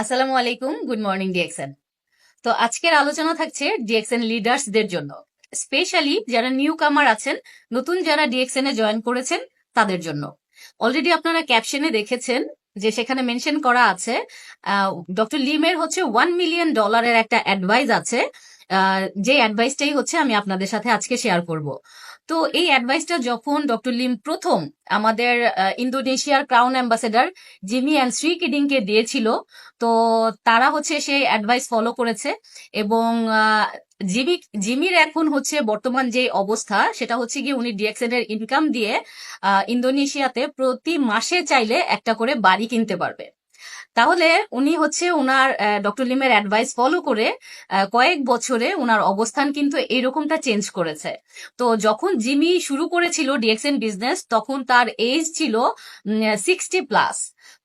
আসসালামু আলাইকুম, good morning DXN. তো আজকের আলোচনা থাকছে ডিএক্সএন লিডার্সদের জন্য, স্পেশালি যারা নিউ কামার আছেন, নতুন যারা ডিএক্সএন এ জয়েন করেছেন তাদের জন্য। অলরেডি আপনারা ক্যাপশনে দেখেছেন যে সেখানে মেনশন করা আছে ডক্টর লিমের হচ্ছে $1 মিলিয়ন একটা অ্যাডভাইস আছে। যে অ্যাডভাইসটাই হচ্ছে আমি আপনাদের সাথে আজকে শেয়ার করব। তো এই অ্যাডভাইসটা যখন ডক্টর লিম প্রথম আমাদের ইন্দোনেশিয়ার crown ambassador Jimmy and Shri কিডিংকে দিয়েছিল, তো তারা হচ্ছে সেই অ্যাডভাইস ফলো করেছে। এবং জিমি জিমির এখন হচ্ছে বর্তমান যে অবস্থা সেটা হচ্ছে কি উনি ডিএক্সএন এর ইনকাম দিয়ে ইন্দোনেশিয়াতে প্রতি মাসে চাইলে একটা করে বাড়ি কিনতে পারবে। তাহলে উনি হচ্ছে উনার ডক্টর লিমের অ্যাডভাইস ফলো করে কয়েক বছরে উনার অবস্থান কিন্তু এরকমটা চেঞ্জ করেছে। তো যখন জিমি শুরু করেছিল ডিএক্সএন বিজনেস তখন তার এজ ছিল 60+।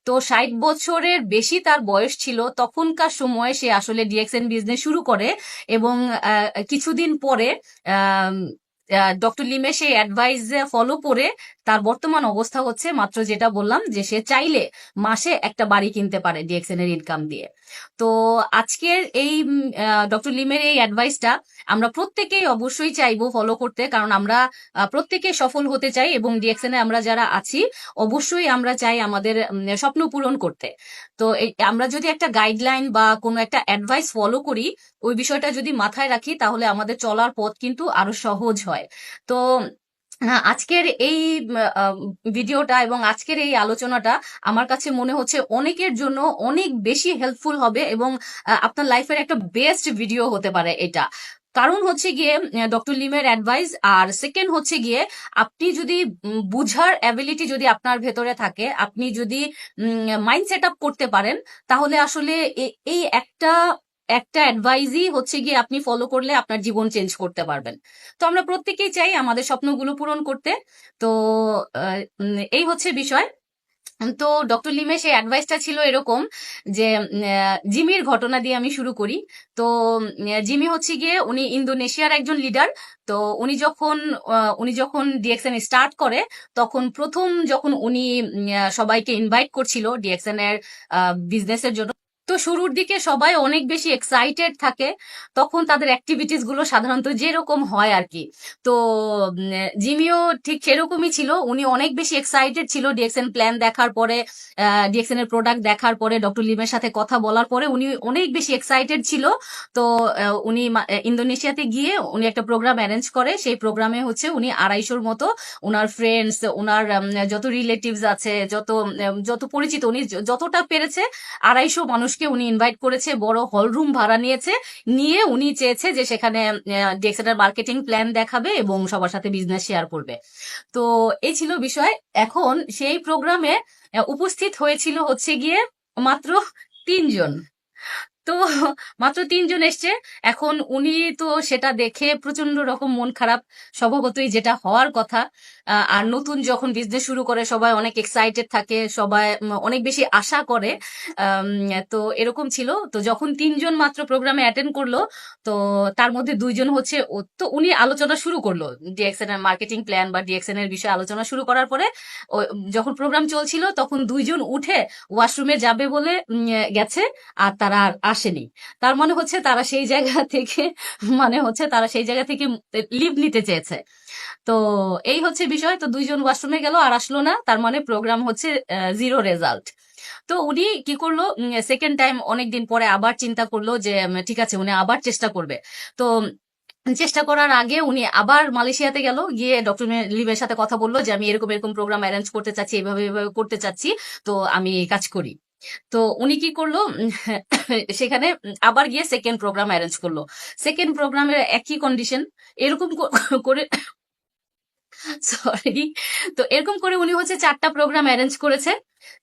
তো 60 বছরের বেশি তার বয়স ছিল তখনকার সময় সে আসলে ডিএক্সএন বিজনেস শুরু করে। এবং কিছুদিন পরে ডক্টর লিমে সেই অ্যাডভাইস ফলো করে তার বর্তমান অবস্থা হচ্ছে মাত্র যেটা বললাম যে সে চাইলে মাসে একটা বাড়ি কিনতে পারে ডিএক্সএন এর ইনকাম দিয়ে। তো আজকের এই ডক্টর লিমের এই অ্যাডভাইসটা আমরা প্রত্যেকেই অবশ্যই চাইবো ফলো করতে, কারণ আমরা প্রত্যেকে সফল হতে চাই এবং ডিএক্সএন এ আমরা যারা আছি অবশ্যই আমরা চাই আমাদের স্বপ্ন পূরণ করতে। তো আমরা যদি একটা গাইডলাইন বা কোনো একটা অ্যাডভাইস ফলো করি, ওই বিষয়টা যদি মাথায় রাখি তাহলে আমাদের চলার পথ কিন্তু আরো সহজ হয়। তো আজকের এই ভিডিওটা এবং আজকের এই আলোচনাটা আমার কাছে মনে হচ্ছে অনেকের জন্য অনেক বেশি হেল্পফুল হবে এবং আপনার লাইফের একটা বেস্ট ভিডিও হতে পারে এটা। কারণ হচ্ছে গিয়ে ডক্টর লিমের অ্যাডভাইস, আর সেকেন্ড হচ্ছে গিয়ে আপনি যদি বুঝার অ্যাবিলিটি যদি আপনার ভেতরে থাকে, আপনি যদি মাইন্ড সেট আপ করতে পারেন, তাহলে আসলে এই একটা একটা অ্যাডভাইজই হচ্ছে গিয়ে আপনি ফলো করলে আপনার জীবন চেঞ্জ করতে পারবেন। তো আমরা প্রত্যেকেই চাই আমাদের স্বপ্নগুলো পূরণ করতে। তো এই হচ্ছে বিষয়। তো ডক্টর লিমে সেই অ্যাডভাইসটা ছিল এরকম যে জিমির ঘটনা দিয়ে আমি শুরু করি। তো জিমি হচ্ছে গিয়ে উনি ইন্দোনেশিয়ার একজন লিডার। তো উনি যখন ডিএক্সএন স্টার্ট করে তখন প্রথম যখন উনি সবাইকে ইনভাইট করছিল ডিএক্সএন এর বিজনেসের জন্য, তো শুরুর দিকে সবাই অনেক বেশি এক্সাইটেড থাকে। তখন তাদের অ্যাক্টিভিটিস গুলো সাধারণত যেরকম হয় আর কি। তো জিমিও ঠিক সেরকমই ছিল, উনি অনেক বেশি এক্সাইটেড ছিল ডিএক্সএন প্ল্যান দেখার পরে, ডিএক্সএন এর প্রোডাক্ট দেখার পরে, ডক্টর লিমের সাথে কথা বলার পরে উনি অনেক বেশি এক্সাইটেড ছিল। তো উনি ইন্দোনেশিয়াতে গিয়ে উনি একটা প্রোগ্রাম অ্যারেঞ্জ করে। সেই প্রোগ্রামে হচ্ছে উনি 250-র মতো ওনার ফ্রেন্ডস, ওনার যত রিলেটিভস আছে, যত পরিচিত, উনি যতটা পেরেছে 250 মানুষকে উনি ইনভাইট করেছে, বড় হল রুম ভাড়া নিয়ে উনি চেয়েছে যে সেখানে ডিএক্সএন এর মার্কেটিং প্ল্যান দেখাবে এবং সবার সাথে বিজনেস শেয়ার করবে। তো এই ছিল বিষয়। এখন সেই প্রোগ্রামে উপস্থিত হয়েছিল হচ্ছে গিয়ে মাত্র 3 জন। তো মাত্র 3 জন এসছে। এখন উনি তো সেটা দেখে প্রচন্ড রকম মন খারাপ, স্বভাবতই যেটা হওয়ার কথা। আর নতুন যখন বিজনেস শুরু করে সবাই অনেক এক্সাইটেড থাকে, সবাই অনেক বেশি আশা করে। তো এরকম ছিল। তো যখন 3 জন মাত্র প্রোগ্রামে অ্যাটেন্ড করলো, তো তার মধ্যে 2 জন হচ্ছে তো উনি আলোচনা শুরু করলো ডিএক্সএন এর মার্কেটিং প্ল্যান বা ডিএক্সএন এর বিষয়ে আলোচনা শুরু করার পরে যখন প্রোগ্রাম চলছিল তখন 2 জন উঠে ওয়াশরুমে যাবে বলে গেছে, আর তারা আর আসেনি। তার মানে হচ্ছে তারা সেই জায়গা থেকে লিভ নিতে চেয়েছে। তো এই হচ্ছে বিষয়। তো 2 জন ওয়াশরুমে গেল আর আসলো না, তার মানে প্রোগ্রাম হচ্ছে জিরো রেজাল্ট। তো উনি কি করলো, সেকেন্ড টাইম অনেকদিন পরে আবার চিন্তা করলো যে ঠিক আছে উনি আবার চেষ্টা করবে। তো চেষ্টা করার আগে উনি আবার মালয়েশিয়াতে গেল, গিয়ে ডক্টর লিমের সাথে কথা বললো যে আমি এরকম এরকম প্রোগ্রাম অ্যারেঞ্জ করতে চাচ্ছি, এভাবে এভাবে করতে চাচ্ছি, তো আমি কাজ করি। তো উনি কি করলো, সেখানে আবার গিয়ে সেকেন্ড প্রোগ্রাম অ্যারেঞ্জ করলো। সেকেন্ড প্রোগ্রামের একই কন্ডিশন, এরকম করে, সরি। তো এরকম করে উনি হচ্ছে 4টা প্রোগ্রাম অ্যারেঞ্জ করেছে।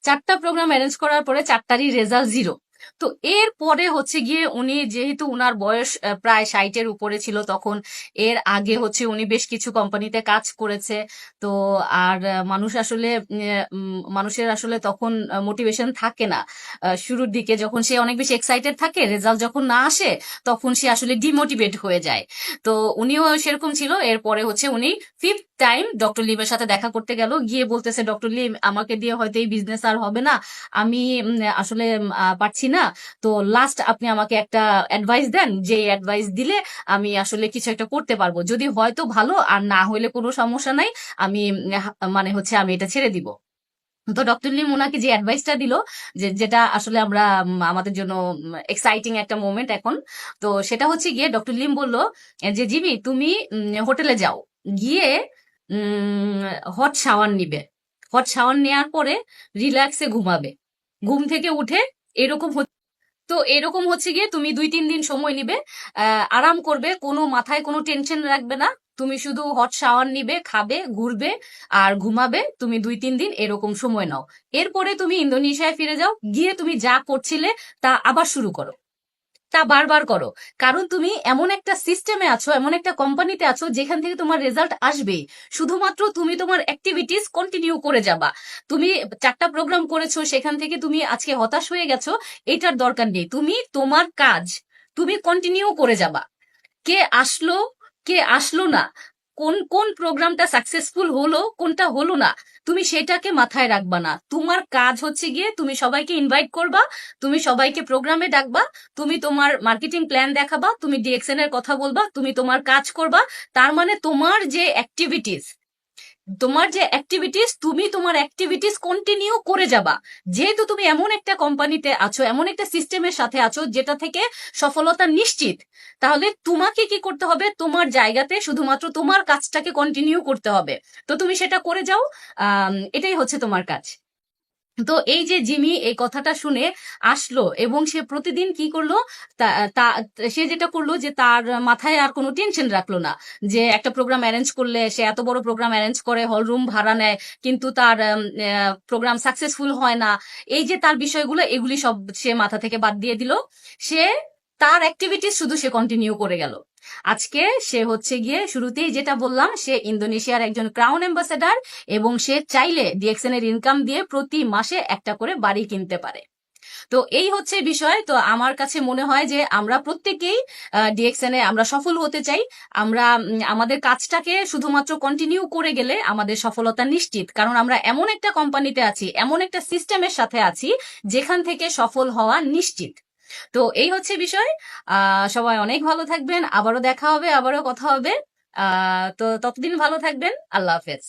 4টা প্রোগ্রাম অ্যারেঞ্জ করার পরে 4টারই রেজাল্ট জিরো। তো এর পরে হচ্ছে গিয়ে উনি, যেহেতু উনার বয়স প্রায় 60-এর উপরে ছিল তখন, এর আগে হচ্ছে উনি বেশ কিছু কোম্পানিতে কাজ করেছে। তো আর মানুষের আসলে তখন মোটিভেশন থাকে না। শুরুর দিকে যখন সে অনেক বেশি এক্সাইটেড থাকে, রেজাল্ট যখন না আসে তখন সে আসলে ডিমোটিভেট হয়ে যায়। তো উনিও সেরকম ছিল। এরপরে হচ্ছে উনি 5th টাইম ডক্টর লিমের সাথে দেখা করতে গেল, গিয়ে বলতেছে ডক্টর লিম আমাকে দিয়ে হয়তো এই বিজনেস আর হবে না, আমি আসলে পারছি না, না? তো লাস্ট আপনি আমাকে একটা অ্যাডভাইস দেন, যে অ্যাডভাইস দিলে আমি আসলে কিছু একটা করতে পারবো, যদি হয়তো ভালো, আর না হইলে কোনো সমস্যা নাই, আমি মানে হচ্ছে আমি এটা ছেড়ে দিব। তো ডক্টর লিম ওনাকে যে অ্যাডভাইসটা দিল, যেটা আসলে আমরা আমাদের জন্য এক্সাইটিং একটা মোমেন্ট এখন, তো সেটা হচ্ছে গিয়ে ডক্টর লিম বলল যে জিমি তুমি হোটেলে যাও, গিয়ে হট শাওয়ার নিবে, হট শাওয়ার নেওয়ার পরে রিল্যাক্সে ঘুমাবে, ঘুম থেকে উঠে এরকম তো এরকম হচ্ছে গিয়ে তুমি 2-3 দিন সময় নিবে, আরাম করবে, কোনো মাথায় কোনো টেনশন রাখবে না, তুমি শুধু হট শাওয়ার নিবে, খাবে, ঘুরবে আর ঘুমাবে, তুমি 2-3 দিন এরকম সময় নাও। এরপরে তুমি ইন্দোনেশিয়ায় ফিরে যাও, গিয়ে তুমি যা করছিলে তা আবার শুরু করো, তা বারবার করো। কারণ তুমি এমন একটা সিস্টেমে আছো, এমন একটা কোম্পানিতে আছো যেখান থেকে তোমার রেজাল্ট আসবেই, শুধুমাত্র তুমি তোমার অ্যাক্টিভিটিস কন্টিনিউ করে যাবা। তুমি 4টা প্রোগ্রাম করেছো, সেখান থেকে তুমি আজকে হতাশ হয়ে গেছো, এটার দরকার নেই, তুমি তোমার কাজ তুমি কন্টিনিউ করে যাবা। কে আসলো, কে আসলো না, কোন কোন প্রোগ্রামটা সাকসেসফুল হলো, কোনটা হলো না, তুমি সেটাকে মাথায় রাখবা না। তোমার কাজ হচ্ছে গিয়ে তুমি সবাইকে ইনভাইট করবা, তুমি সবাইকে প্রোগ্রামে ডাকবা, তুমি তোমার মার্কেটিং প্ল্যান দেখাবা, তুমি ডিএক্সএন এর কথা বলবা, তুমি তোমার কাজ করবা। তার মানে তোমার যে অ্যাক্টিভিটিস তুমি তোমার অ্যাক্টিভিটিস কন্টিনিউ করে যাবা। যেহেতু তুমি এমন একটা কোম্পানিতে আছো, এমন একটা সিস্টেমের সাথে আছো যেটা থেকে সফলতা নিশ্চিত, তাহলে তোমাকে কি করতে হবে, তোমার জায়গাতে শুধুমাত্র তোমার কাজটাকে কন্টিনিউ করতে হবে। তো তুমি সেটা করে যাও, এটাই হচ্ছে তোমার কাজ। তো এই যে জিমি এই কথাটা শুনে আসলো, এবং সে প্রতিদিন কি করলো, সে যেটা করলো যে তার মাথায় আর কোনো টেনশন রাখলো না, যে একটা প্রোগ্রাম অ্যারেঞ্জ করলে, সে এত বড় প্রোগ্রাম অ্যারেঞ্জ করে, হল রুম ভাড়া নেয়, কিন্তু তার প্রোগ্রাম সাকসেসফুল হয় না। এই যে তার বিষয়গুলো, এগুলি সব সে মাথা থেকে বাদ দিয়ে দিল, সে তার অ্যাক্টিভিটিস শুধু সে কন্টিনিউ করে গেল। আজকে সে হচ্ছে গিয়ে শুরুতেই যেটা বললাম, সে ইন্দোনেশিয়ার একজন ক্রাউন অ্যাম্বাসেডার, এবং সে চাইলে ডিএক্সএন এর ইনকাম দিয়ে প্রতি মাসে একটা করে বাড়ি কিনতে পারে। তো এই হচ্ছে বিষয়। তো আমার কাছে মনে হয় যে আমরা প্রত্যেকেই ডিএক্সএন এ আমরা সফল হতে চাই। আমরা আমাদের কাজটাকে শুধুমাত্র কন্টিনিউ করে গেলে আমাদের সফলতা নিশ্চিত, কারণ আমরা এমন একটা কোম্পানিতে আছি, এমন একটা সিস্টেমের সাথে আছি যেখান থেকে সফল হওয়া নিশ্চিত। তো এই হচ্ছে বিষয়। সবাই অনেক ভালো থাকবেন, আবারও দেখা হবে, আবারও কথা হবে। তো ততদিন ভালো থাকবেন, আল্লাহ হাফেজ।